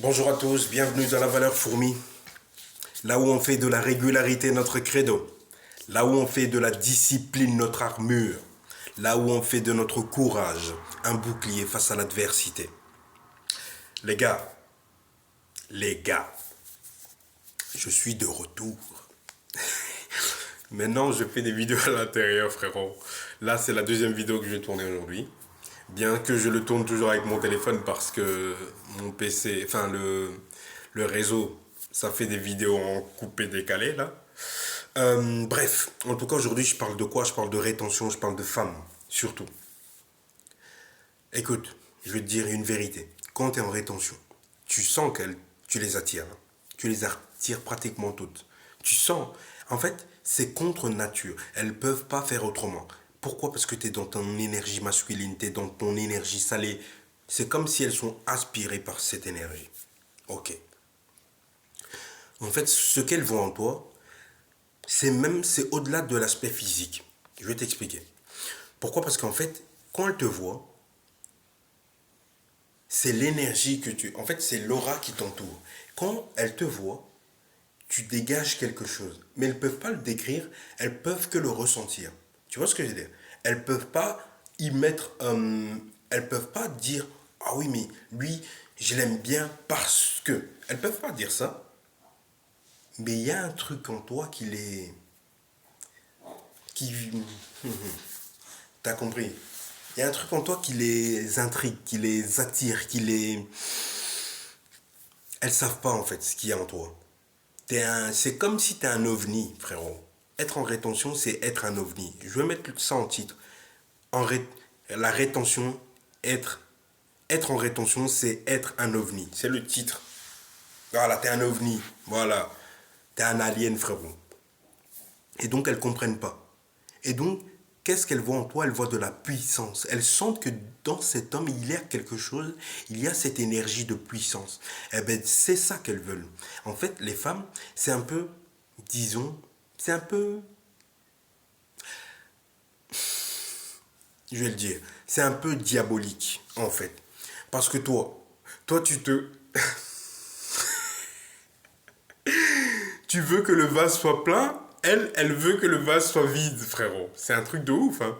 Bonjour à tous, bienvenue dans la valeur fourmi. Là où on fait de la régularité notre credo. Là où on fait de la discipline notre armure. Là où on fait de notre courage un bouclier face à l'adversité. Les gars, les gars, je suis de retour. Maintenant, je fais des vidéos à l'intérieur, frérot. Là, c'est la deuxième vidéo que je vais tourner aujourd'hui. Bien que je le tourne toujours avec mon téléphone parce que mon PC, enfin le réseau, ça fait des vidéos en coupé-décalé là. Bref, en tout cas aujourd'hui je parle de quoi? Je parle de rétention, je parle de femmes, surtout. Écoute, je vais te dire une vérité. Quand tu es en rétention, tu sens que tu les attires. Hein. Tu les attires pratiquement toutes. Tu sens, en fait, c'est contre nature. Elles peuvent pas faire autrement. Pourquoi? Parce que tu es dans ton énergie masculine, tu es dans ton énergie salée. C'est comme si elles sont aspirées par cette énergie. Ok. En fait, ce qu'elles voient en toi, c'est au-delà de l'aspect physique. Je vais t'expliquer. Pourquoi? Parce qu'en fait, quand elles te voient, c'est l'énergie que tu... En fait, c'est l'aura qui t'entoure. Quand elles te voient, tu dégages quelque chose. Mais elles ne peuvent pas le décrire, elles peuvent que le ressentir. Tu vois ce que je veux dire? Elles ne peuvent pas y mettre... elles ne peuvent pas dire, ah oui, mais lui, je l'aime bien parce que... Elles ne peuvent pas dire ça. Mais il y a un truc en toi qui les... Qui... T'as compris? Il y a un truc en toi qui les intrigue, qui les attire, qui les... Elles savent pas en fait ce qu'il y a en toi. C'est comme si tu es un ovni, frérot. Être en rétention, c'est être un ovni. Je vais mettre ça en titre. En ré- La rétention, être en rétention, c'est être un ovni. C'est le titre. Voilà, t'es un ovni. Voilà. T'es un alien, frérot. Et donc, elles comprennent pas. Et donc, qu'est-ce qu'elles voient en toi? Elles voient de la puissance. Elles sentent que dans cet homme, il y a quelque chose, il y a cette énergie de puissance. Eh ben, c'est ça qu'elles veulent. En fait, les femmes, c'est un peu, disons, c'est un peu, je vais le dire, c'est un peu diabolique, en fait. Parce que toi, tu veux que le vase soit plein, elle veut que le vase soit vide, frérot. C'est un truc de ouf, hein.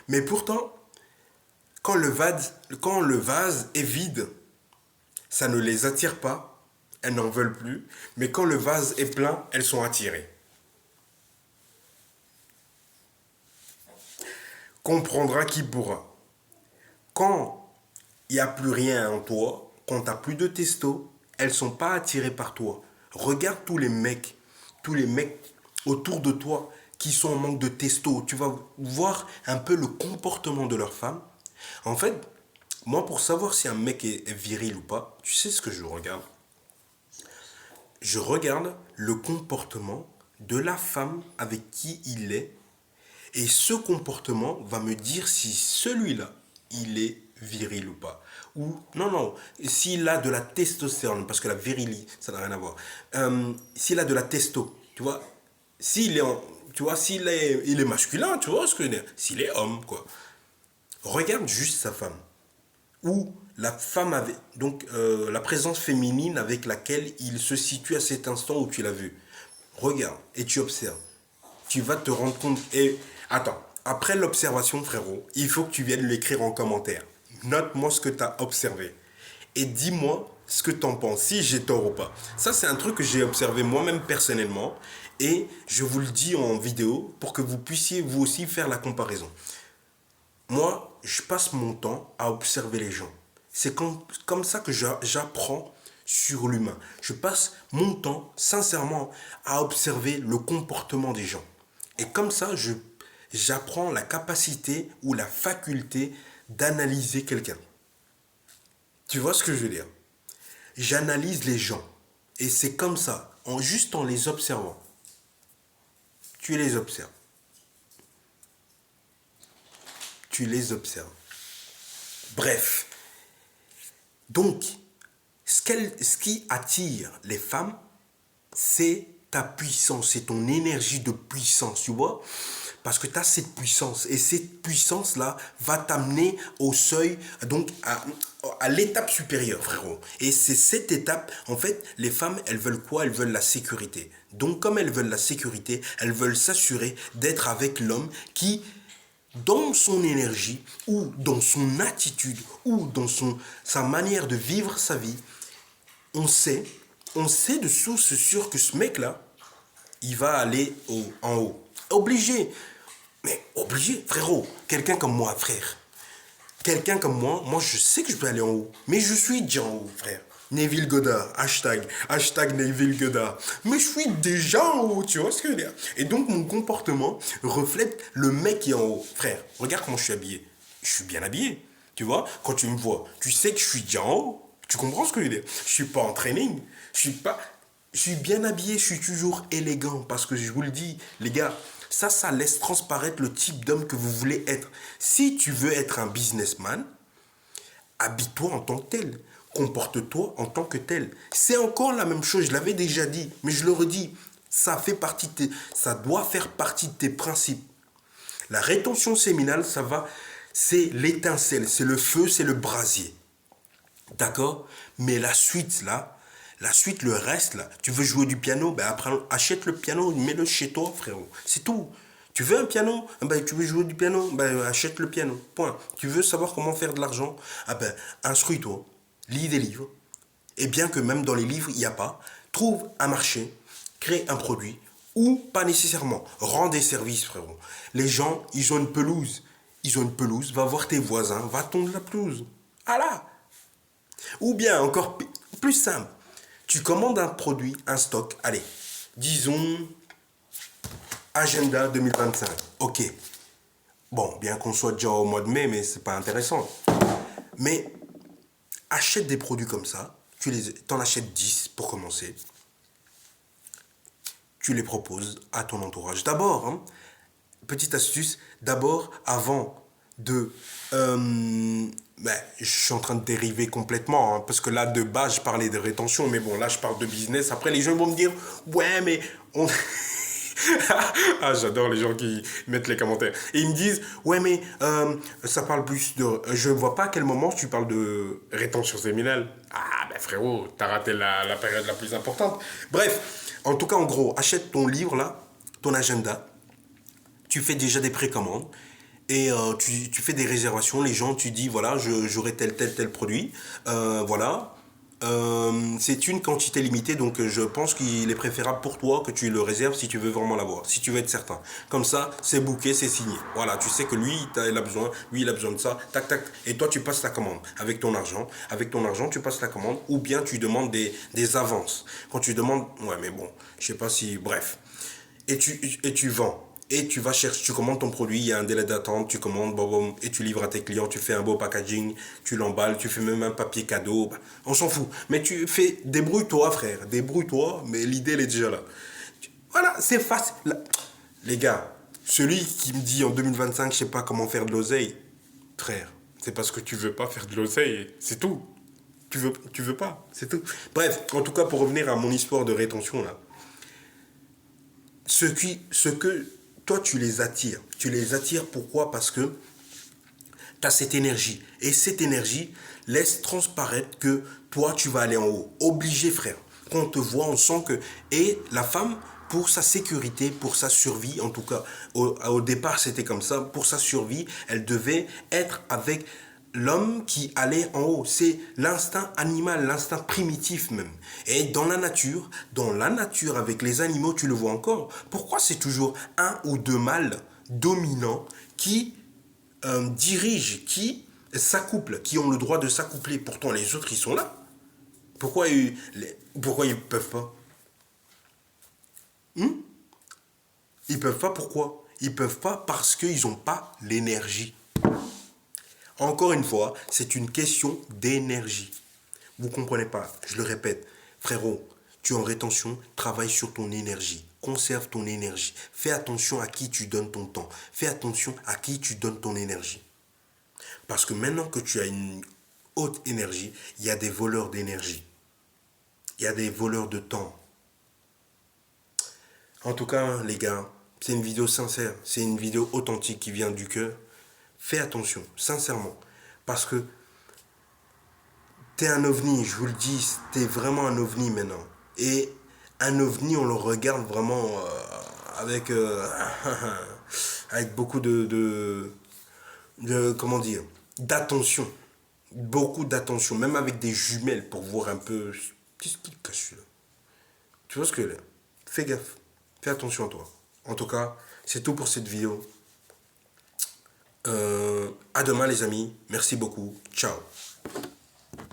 Mais pourtant, quand le vase est vide, ça ne les attire pas, elles n'en veulent plus. Mais quand le vase est plein, elles sont attirées. Comprendra qui pourra. Quand il n'y a plus rien en toi, quand tu n'as plus de testo, elles ne sont pas attirées par toi. Regarde tous les mecs autour de toi qui sont en manque de testo. Tu vas voir un peu le comportement de leur femme. En fait, moi, pour savoir si un mec est viril ou pas, tu sais ce que je regarde? Je regarde le comportement de la femme avec qui il est. Et ce comportement va me dire si celui-là, il est viril ou pas. Ou, non, non, s'il a de la testostérone, parce que la virilité, ça n'a rien à voir. S'il a de la testo, tu vois, s'il est, tu vois, il est masculin, tu vois ce que je veux dire. S'il est homme, quoi. Regarde juste sa femme. Ou la femme avec, donc la présence féminine avec laquelle il se situe à cet instant où tu l'as vu. Regarde et tu observes. Tu vas te rendre compte. Et attends, après l'observation, frérot, il faut que tu viennes l'écrire en commentaire. Note-moi ce que tu as observé. Et dis-moi ce que tu en penses, si j'ai tort ou pas. Ça, c'est un truc que j'ai observé moi-même personnellement. Et je vous le dis en vidéo pour que vous puissiez vous aussi faire la comparaison. Moi, je passe mon temps à observer les gens. C'est comme ça que j'apprends sur l'humain. Je passe mon temps, sincèrement, à observer le comportement des gens. Et comme ça, j'apprends la capacité ou la faculté d'analyser quelqu'un. Tu vois ce que je veux dire? J'analyse les gens. Et c'est comme ça, juste en les observant. Tu les observes. Tu les observes. Bref. Donc, ce qui attire les femmes, c'est ta puissance, c'est ton énergie de puissance, tu vois? Parce que tu as cette puissance. Et cette puissance-là va t'amener au seuil, donc à l'étape supérieure, frérot. Et c'est cette étape, en fait, les femmes, elles veulent quoi? Elles veulent la sécurité. Donc, comme elles veulent la sécurité, elles veulent s'assurer d'être avec l'homme qui, dans son énergie, ou dans son attitude, ou dans sa manière de vivre sa vie, on sait, on sait de source sûre que ce mec-là, il va aller en haut. Obligé. Mais obligé, frérot. Quelqu'un comme moi, frère. Quelqu'un comme moi, je sais que je peux aller en haut. Mais je suis déjà en haut, frère. Neville Goddard, hashtag Neville Goddard. Mais je suis déjà en haut, tu vois ce que je veux dire? Et donc mon comportement reflète le mec qui est en haut. Frère, regarde comment je suis habillé. Je suis bien habillé. Tu vois, quand tu me vois, tu sais que je suis déjà en haut. Tu comprends ce que je veux dire? Je suis pas en training. Je suis bien habillé, je suis toujours élégant. Parce que je vous le dis, les gars, ça laisse transparaître le type d'homme que vous voulez être. Si tu veux être un businessman, habille-toi en tant que tel. Comporte-toi en tant que tel. C'est encore la même chose, je l'avais déjà dit, mais je le redis. Ça doit faire partie de tes principes. La rétention séminale, c'est l'étincelle, c'est le feu, c'est le brasier. D'accord? Mais la suite, le reste, là, tu veux jouer du piano, ben après, achète le piano, mets-le chez toi, frérot. C'est tout. Tu veux un piano? Ben, tu veux jouer du piano? Ben, achète le piano. Point. Tu veux savoir comment faire de l'argent? Ah ben, instruis-toi. Lis des livres. Et bien que même dans les livres, il n'y a pas, trouve un marché, crée un produit, ou pas nécessairement. Rends des services, frérot. Les gens, ils ont une pelouse. Ils ont une pelouse, va voir tes voisins, va tondre la pelouse. Ah là! Ou bien, encore plus simple, tu commandes un produit, un stock, allez, disons, agenda 2025. Ok. Bon, bien qu'on soit déjà au mois de mai, mais c'est pas intéressant. Mais achète des produits comme ça, t'en achètes 10 pour commencer. Tu les proposes à ton entourage. D'abord, hein, petite astuce, d'abord, avant de... je suis en train de dériver complètement, hein, parce que là, de base, je parlais de rétention, mais bon, là, je parle de business. Après, les gens vont me dire, ouais, mais on... Ah, j'adore les gens qui mettent les commentaires. Et ils me disent, ouais, mais ça parle plus de... Je ne vois pas à quel moment tu parles de rétention séminale. Ah, ben frérot, t'as raté la période la plus importante. Bref, en tout cas, en gros, achète ton livre, là, ton agenda. Tu fais déjà des précommandes. Et tu fais des réservations. Les gens, tu dis, voilà, j'aurai tel produit. Voilà. C'est une quantité limitée, donc je pense qu'il est préférable pour toi que tu le réserves si tu veux vraiment l'avoir, si tu veux être certain. Comme ça, c'est booké, c'est signé. Voilà, tu sais que lui, il a besoin, lui, il a besoin de ça, tac, tac. Et toi, tu passes la commande avec ton argent. Avec ton argent, tu passes la commande, ou bien tu demandes des avances. Quand tu demandes, ouais, mais bon, je sais pas si, bref. Et tu vends. Et tu vas chercher, tu commandes ton produit, il y a un délai d'attente, tu commandes, bon, bon, et tu livres à tes clients, tu fais un beau packaging, tu l'emballes, tu fais même un papier cadeau, bah, on s'en fout. Mais tu fais, débrouille-toi frère, débrouille-toi, mais l'idée elle est déjà là. Voilà, c'est facile. Les gars, celui qui me dit en 2025, je sais pas comment faire de l'oseille, frère, c'est parce que tu veux pas faire de l'oseille, c'est tout. Tu veux pas, c'est tout. Bref, en tout cas, pour revenir à mon histoire de rétention là, ce que toi tu les attires. Tu les attires pourquoi? Parce que tu as cette énergie. Et cette énergie laisse transparaître que toi tu vas aller en haut. Obligé frère. Quand on te voit, on sent que... Et la femme, pour sa sécurité, pour sa survie, en tout cas au départ c'était comme ça, pour sa survie, elle devait être avec l'homme qui allait en haut. C'est l'instinct animal, l'instinct primitif même. Et dans la nature avec les animaux, tu le vois encore. Pourquoi c'est toujours un ou deux mâles dominants qui dirigent, qui s'accouplent, qui ont le droit de s'accoupler? Pourtant les autres, ils sont là. Pourquoi ils peuvent pas? Ils peuvent pas, pourquoi? Ils peuvent pas parce qu'ils n'ont pas l'énergie. Encore une fois, c'est une question d'énergie. Vous comprenez pas, je le répète. Frérot, tu es en rétention, travaille sur ton énergie. Conserve ton énergie. Fais attention à qui tu donnes ton temps. Fais attention à qui tu donnes ton énergie. Parce que maintenant que tu as une haute énergie, il y a des voleurs d'énergie. Il y a des voleurs de temps. En tout cas, les gars, c'est une vidéo sincère. C'est une vidéo authentique qui vient du cœur. Fais attention, sincèrement. Parce que T'es un ovni, je vous le dis, t'es vraiment un ovni maintenant. Et un ovni, on le regarde vraiment avec, avec beaucoup comment dire, d'attention. Beaucoup d'attention, même avec des jumelles pour voir un peu qu'est-ce qu'il cache là. Tu vois ce que là? Fais gaffe, fais attention à toi. En tout cas, c'est tout pour cette vidéo. À demain les amis, merci beaucoup, ciao.